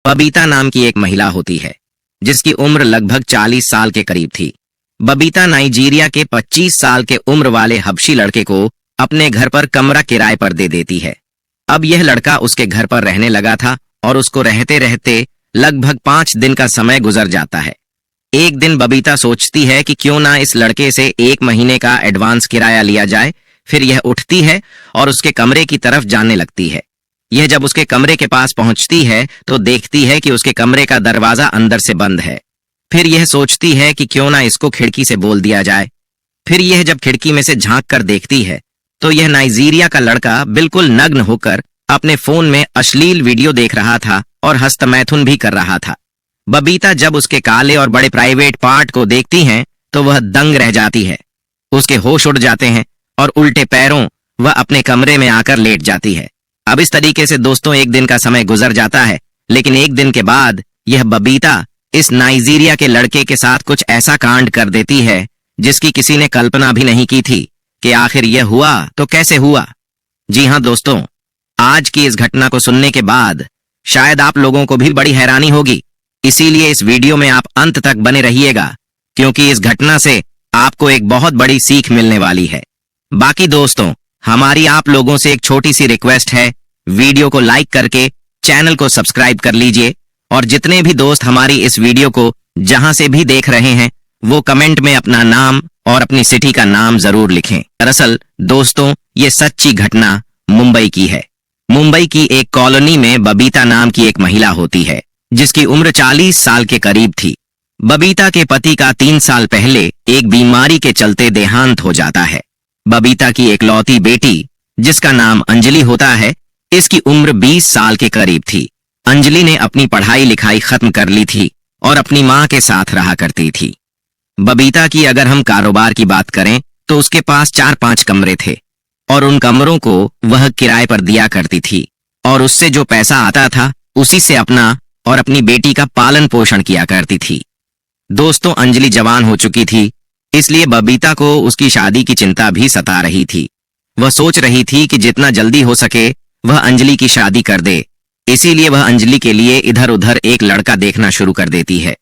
बबीता नाम की एक महिला होती है जिसकी उम्र लगभग 40 साल के करीब थी। बबीता नाइजीरिया के 25 साल के उम्र वाले हबशी लड़के को अपने घर पर कमरा किराए पर दे देती है। अब यह लड़का उसके घर पर रहने लगा था और उसको रहते रहते लगभग 5 दिन का समय गुजर जाता है। एक दिन बबीता सोचती है कि क्यों ना इस लड़के से 1 महीने का एडवांस किराया लिया जाए। फिर यह उठती है और उसके कमरे की तरफ जाने लगती है। यह जब उसके कमरे के पास पहुंचती है तो देखती है कि उसके कमरे का दरवाजा अंदर से बंद है। फिर यह सोचती है कि क्यों ना इसको खिड़की से बोल दिया जाए। फिर यह जब खिड़की में से झांक कर देखती है तो यह नाइजीरिया का लड़का बिल्कुल नग्न होकर अपने फोन में अश्लील वीडियो देख रहा था और हस्तमैथुन भी कर रहा था। बबीता जब उसके काले और बड़े प्राइवेट पार्ट को देखती हैं तो वह दंग रह जाती है। उसके होश उड़ जाते हैं और उल्टे पैरों वह अपने कमरे में आकर लेट जाती है। अब इस तरीके से दोस्तों एक दिन का समय गुजर जाता है, लेकिन एक दिन के बाद यह बबीता इस नाइजीरिया के लड़के के साथ कुछ ऐसा कांड कर देती है जिसकी किसी ने कल्पना भी नहीं की थी कि आखिर यह हुआ तो कैसे हुआ। जी हाँ दोस्तों, आज की इस घटना को सुनने के बाद शायद आप लोगों को भी बड़ी हैरानी होगी, इसीलिए इस वीडियो में आप अंत तक बने रहिएगा क्योंकि इस घटना से आपको एक बहुत बड़ी सीख मिलने वाली है। बाकी दोस्तों, हमारी आप लोगों से एक छोटी सी रिक्वेस्ट है, वीडियो को लाइक करके चैनल को सब्सक्राइब कर लीजिए और जितने भी दोस्त हमारी इस वीडियो को जहां से भी देख रहे हैं वो कमेंट में अपना नाम और अपनी सिटी का नाम जरूर लिखें। दरअसल दोस्तों, ये सच्ची घटना मुंबई की है। मुंबई की एक कॉलोनी में बबीता नाम की एक महिला होती है जिसकी उम्र 40 साल के करीब थी। बबीता के पति का 3 साल पहले एक बीमारी के चलते देहांत हो जाता है। बबीता की एकलौती बेटी जिसका नाम अंजलि होता है, इसकी उम्र 20 साल के करीब थी। अंजलि ने अपनी पढ़ाई लिखाई खत्म कर ली थी और अपनी मां के साथ रहा करती थी। बबीता की अगर हम कारोबार की बात करें तो उसके पास 4-5 कमरे थे और उन कमरों को वह किराए पर दिया करती थी और उससे जो पैसा आता था उसी से अपना और अपनी बेटी का पालन पोषण किया करती थी। दोस्तों, अंजलि जवान हो चुकी थी, इसलिए बबीता को उसकी शादी की चिंता भी सता रही थी। वह सोच रही थी कि जितना जल्दी हो सके वह अंजलि की शादी कर दे, इसीलिए वह अंजलि के लिए इधर उधर एक लड़का देखना शुरू कर देती है।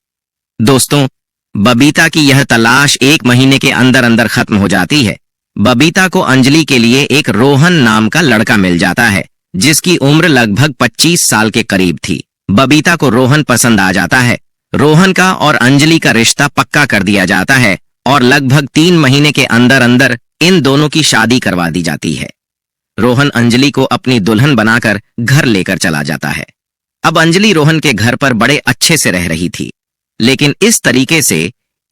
दोस्तों, बबीता की यह तलाश 1 महीने के अंदर अंदर खत्म हो जाती है। बबीता को अंजलि के लिए एक रोहन नाम का लड़का मिल जाता है जिसकी उम्र लगभग 25 साल के करीब थी। बबीता को रोहन पसंद आ जाता है। रोहन का और अंजलि का रिश्ता पक्का कर दिया जाता है और लगभग 3 महीने के अंदर अंदर इन दोनों की शादी करवा दी जाती है। रोहन अंजलि को अपनी दुल्हन बनाकर घर लेकर चला जाता है। अब अंजलि रोहन के घर पर बड़े अच्छे से रह रही थी, लेकिन इस तरीके से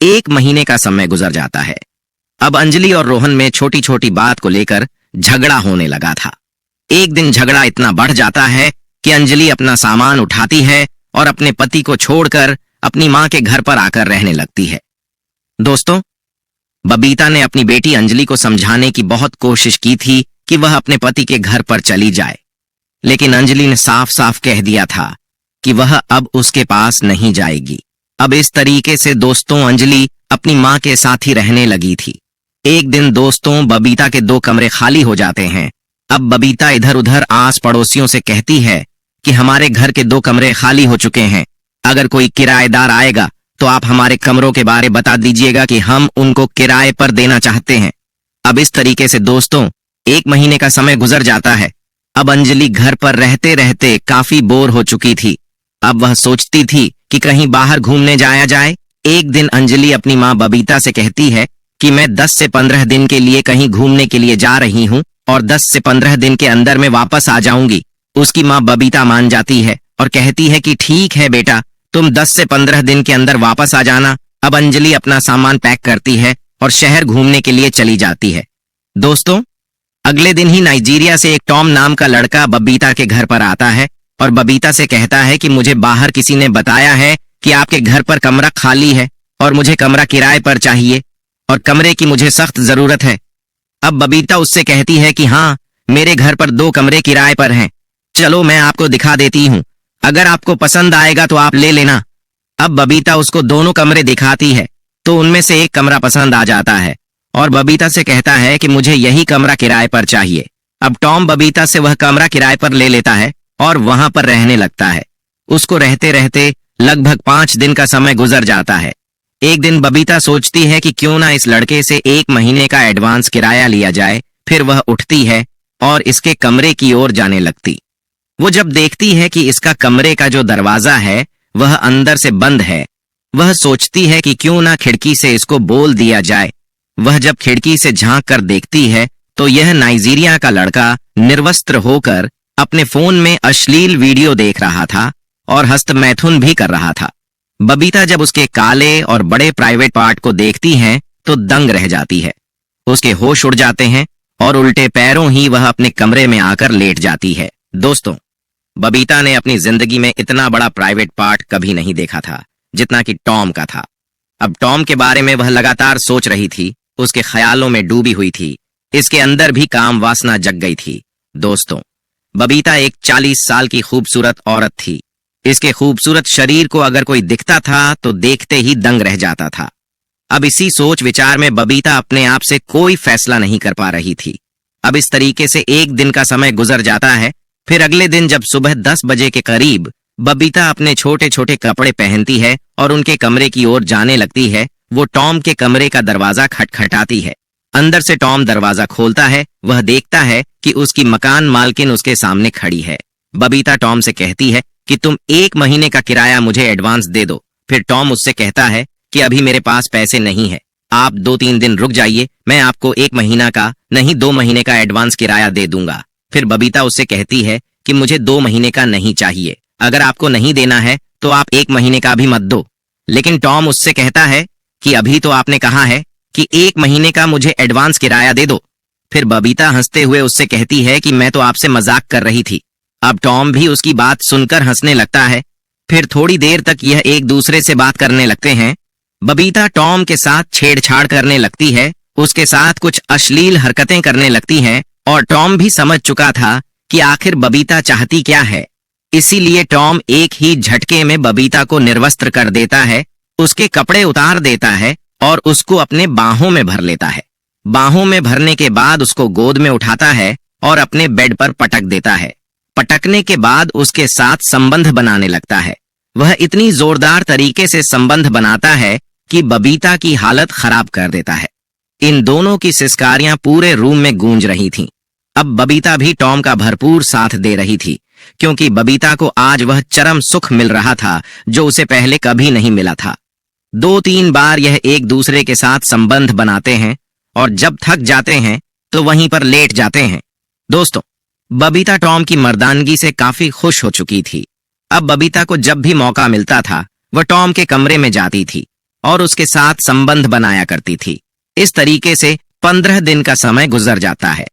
1 महीने का समय गुजर जाता है। अब अंजलि और रोहन में छोटी छोटी बात को लेकर झगड़ा होने लगा था। एक दिन झगड़ा इतना बढ़ जाता है कि अंजलि अपना सामान उठाती है और अपने पति को छोड़कर अपनी मां के घर पर आकर रहने लगती है। दोस्तों, बबीता ने अपनी बेटी अंजलि को समझाने की बहुत कोशिश की थी कि वह अपने पति के घर पर चली जाए, लेकिन अंजलि ने साफ साफ कह दिया था कि वह अब उसके पास नहीं जाएगी। अब इस तरीके से दोस्तों अंजलि अपनी मां के साथ ही रहने लगी थी। एक दिन दोस्तों बबीता के 2 कमरे खाली हो जाते हैं। अब बबीता इधर उधर आस पड़ोसियों से कहती है कि हमारे घर के 2 कमरे खाली हो चुके हैं, अगर कोई किराएदार आएगा तो आप हमारे कमरों के बारे बता दीजिएगा कि हम उनको किराए पर देना चाहते हैं। अब इस तरीके से दोस्तों 1 महीने का समय गुजर जाता है। अब अंजलि घर पर रहते रहते काफी बोर हो चुकी थी। अब वह सोचती थी कि कहीं बाहर घूमने जाया जाए। एक दिन अंजलि अपनी मां बबीता से कहती है कि मैं 10 से 15 दिन के लिए कहीं घूमने के लिए जा रही हूं और 10 से 15 दिन के अंदर मैं वापस आ जाऊंगी। उसकी मां बबीता मान जाती है और कहती है कि ठीक है बेटा, तुम 10 से 15 दिन के अंदर वापस आ जाना। अब अंजलि अपना सामान पैक करती है और शहर घूमने के लिए चली जाती है। दोस्तों, अगले दिन ही नाइजीरिया से एक टॉम नाम का लड़का बबीता के घर पर आता है और बबीता से कहता है कि मुझे बाहर किसी ने बताया है कि आपके घर पर कमरा खाली है और मुझे कमरा किराए पर चाहिए और कमरे की मुझे सख्त जरूरत है। अब बबीता उससे कहती है कि हाँ, मेरे घर पर 2 कमरे किराए पर हैं, चलो मैं आपको दिखा देती हूँ, अगर आपको पसंद आएगा तो आप ले लेना। अब बबीता उसको दोनों कमरे दिखाती है तो उनमें से एक कमरा पसंद आ जाता है और बबीता से कहता है कि मुझे यही कमरा किराए पर चाहिए। अब टॉम बबीता से वह कमरा किराए पर ले लेता है और वहां पर रहने लगता है। उसको रहते रहते लगभग 5 दिन का समय गुजर जाता है। एक दिन बबीता सोचती है कि क्यों ना इस लड़के से 1 महीने का एडवांस किराया लिया जाए। फिर वह उठती है और इसके कमरे की ओर जाने लगती। वो जब देखती है कि इसका कमरे का जो दरवाजा है वह अंदर से बंद है, वह सोचती है कि क्यों ना खिड़की से इसको बोल दिया जाए। वह जब खिड़की से झांक कर देखती है तो यह नाइजीरिया का लड़का निर्वस्त्र होकर अपने फोन में अश्लील वीडियो देख रहा था और हस्तमैथुन भी कर रहा था। बबीता जब उसके काले और बड़े प्राइवेट पार्ट को देखती है तो दंग रह जाती है। उसके होश उड़ जाते हैं और उल्टे पैरों ही वह अपने कमरे में आकर लेट जाती है। दोस्तों, बबीता ने अपनी जिंदगी में इतना बड़ा प्राइवेट पार्ट कभी नहीं देखा था जितना कि टॉम का था। अब टॉम के बारे में वह लगातार सोच रही थी, उसके ख्यालों में डूबी हुई थी। इसके अंदर भी काम वासना जग गई थी। दोस्तों, बबीता एक 40 साल की खूबसूरत औरत थी। इसके खूबसूरत शरीर को अगर कोई दिखता था तो देखते ही दंग रह जाता था। अब इसी सोच विचार में बबीता अपने आप से कोई फैसला नहीं कर पा रही थी। अब इस तरीके से एक दिन का समय गुजर जाता है। फिर अगले दिन जब सुबह 10 बजे के करीब बबीता अपने छोटे छोटे कपड़े पहनती है और उनके कमरे की ओर जाने लगती है, वो टॉम के कमरे का दरवाजा खटखटाती है। अंदर से टॉम दरवाजा खोलता है। वह देखता है कि उसकी मकान मालकिन उसके सामने खड़ी है। बबीता टॉम से कहती है कि तुम 1 महीने का किराया मुझे एडवांस दे दो। फिर टॉम उससे कहता है कि अभी मेरे पास पैसे नहीं है, आप 2-3 दिन रुक जाइए, मैं आपको 1 महीना का नहीं 2 महीने का एडवांस किराया दे दूंगा। फिर बबीता उससे कहती है कि मुझे 2 महीने का नहीं चाहिए, अगर आपको नहीं देना है तो आप 1 महीने का भी मत दो। लेकिन टॉम उससे कहता है कि अभी तो आपने कहा है कि 1 महीने का मुझे एडवांस किराया दे दो। फिर बबीता हंसते हुए उससे कहती है कि मैं तो आपसे मजाक कर रही थी। अब टॉम भी उसकी बात सुनकर हंसने लगता है। फिर थोड़ी देर तक यह एक दूसरे से बात करने लगते हैं। बबीता टॉम के साथ छेड़छाड़ करने लगती है, उसके साथ कुछ अश्लील हरकतें करने लगती हैं और टॉम भी समझ चुका था कि आखिर बबीता चाहती क्या है। इसीलिए टॉम एक ही झटके में बबीता को निर्वस्त्र कर देता है, उसके कपड़े उतार देता है और उसको अपने बाहों में भर लेता है। बाहों में भरने के बाद उसको गोद में उठाता है और अपने बेड पर पटक देता है। पटकने के बाद उसके साथ संबंध बनाने लगता है। वह इतनी जोरदार तरीके से संबंध बनाता है कि बबीता की हालत खराब कर देता है। इन दोनों की सिसकारियां पूरे रूम में गूंज रही थीं। अब बबीता भी टॉम का भरपूर साथ दे रही थी, क्योंकि बबीता को आज वह चरम सुख मिल रहा था जो उसे पहले कभी नहीं मिला था। 2-3 बार यह एक दूसरे के साथ संबंध बनाते हैं और जब थक जाते हैं तो वहीं पर लेट जाते हैं। दोस्तों, बबीता टॉम की मर्दानगी से काफी खुश हो चुकी थी। अब बबीता को जब भी मौका मिलता था वह टॉम के कमरे में जाती थी और उसके साथ संबंध बनाया करती थी। इस तरीके से 15 दिन का समय गुजर जाता है।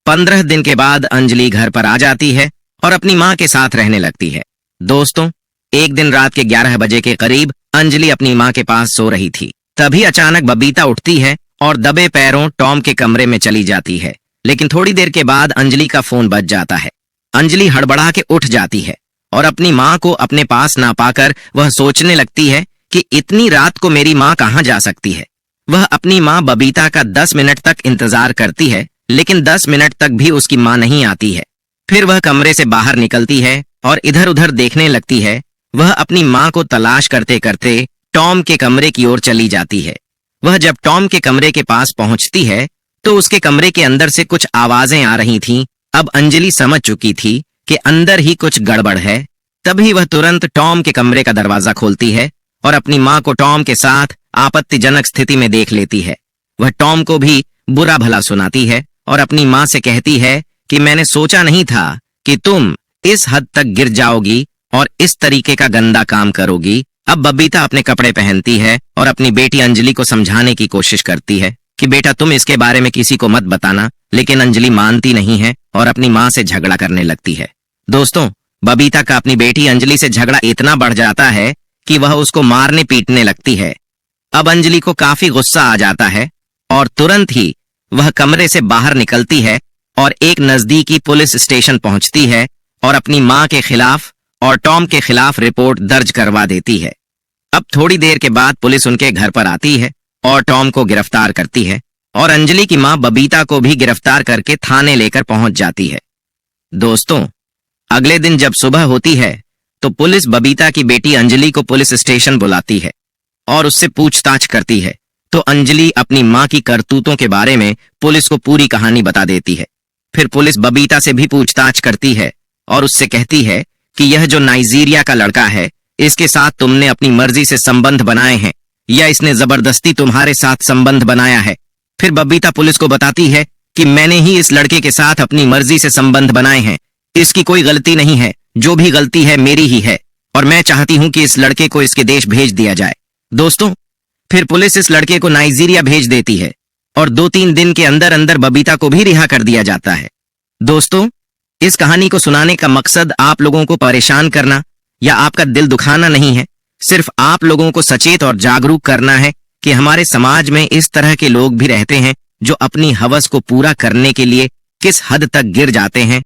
15 दिन के बाद अंजलि घर पर आ जाती है और अपनी माँ के साथ रहने लगती है। दोस्तों, एक दिन रात के 11 बजे के करीब अंजलि अपनी माँ के पास सो रही थी। तभी अचानक बबीता उठती है और दबे पैरों टॉम के कमरे में चली जाती है। लेकिन थोड़ी देर के बाद अंजलि का फोन बज जाता है। अंजलि हड़बड़ा के उठ जाती है और अपनी माँ को अपने पास ना पाकर वह सोचने लगती है कि इतनी रात को मेरी माँ कहाँ जा सकती है। वह अपनी माँ बबीता का 10 मिनट तक इंतजार करती है, लेकिन 10 मिनट तक भी उसकी माँ नहीं आती है। फिर वह कमरे से बाहर निकलती है और इधर उधर देखने लगती है। वह अपनी माँ को तलाश करते करते टॉम के कमरे की ओर चली जाती है। वह जब टॉम के कमरे के पास पहुंचती है तो उसके कमरे के अंदर से कुछ आवाजें आ रही थीं। अब अंजलि समझ चुकी थी कि अंदर ही कुछ गड़बड़ है। तभी वह तुरंत टॉम के कमरे का दरवाजा खोलती है और अपनी माँ को टॉम के साथ आपत्तिजनक स्थिति में देख लेती है। वह टॉम को भी बुरा भला सुनाती है और अपनी माँ से कहती है कि मैंने सोचा नहीं था कि तुम इस हद तक गिर जाओगी और इस तरीके का गंदा काम करोगी। अब बबीता अपने कपड़े पहनती है और अपनी बेटी अंजलि को समझाने की कोशिश करती है कि बेटा तुम इसके बारे में किसी को मत बताना, लेकिन अंजलि मानती नहीं है और अपनी माँ से झगड़ा करने लगती है। दोस्तों, बबीता का अपनी बेटी अंजलि से झगड़ा इतना बढ़ जाता है कि वह उसको मारने पीटने लगती है। अब अंजलि को काफी गुस्सा आ जाता है और तुरंत ही वह कमरे से बाहर निकलती है और एक नजदीकी पुलिस स्टेशन पहुंचती है और अपनी माँ के खिलाफ और टॉम के खिलाफ रिपोर्ट दर्ज करवा देती है। अब थोड़ी देर के बाद पुलिस उनके घर पर आती है और टॉम को गिरफ्तार करती है और अंजलि की माँ बबीता को भी गिरफ्तार करके थाने लेकर पहुंच जाती है। दोस्तों, अगले दिन जब सुबह होती है तो पुलिस बबीता की बेटी अंजलि को पुलिस स्टेशन बुलाती है और उससे पूछताछ करती है। तो अंजलि अपनी मां की करतूतों के बारे में पुलिस को पूरी कहानी बता देती है। फिर पुलिस बबीता से भी पूछताछ करती है और उससे कहती है कि यह जो नाइजीरिया का लड़का है, इसके साथ तुमने अपनी मर्जी से संबंध बनाए हैं या इसने जबरदस्ती तुम्हारे साथ संबंध बनाया है। फिर बबीता पुलिस को बताती है कि मैंने ही इस लड़के के साथ अपनी मर्जी से संबंध बनाए हैं, इसकी कोई गलती नहीं है, जो भी गलती है मेरी ही है और मैं चाहती हूं कि इस लड़के को इसके देश भेज दिया जाए। दोस्तों, फिर पुलिस इस लड़के को नाइजीरिया भेज देती है और 2-3 दिन के अंदर अंदर बबीता को भी रिहा कर दिया जाता है। दोस्तों, इस कहानी को सुनाने का मकसद आप लोगों को परेशान करना या आपका दिल दुखाना नहीं है, सिर्फ आप लोगों को सचेत और जागरूक करना है कि हमारे समाज में इस तरह के लोग भी रहते हैं जो अपनी हवस को पूरा करने के लिए किस हद तक गिर जाते हैं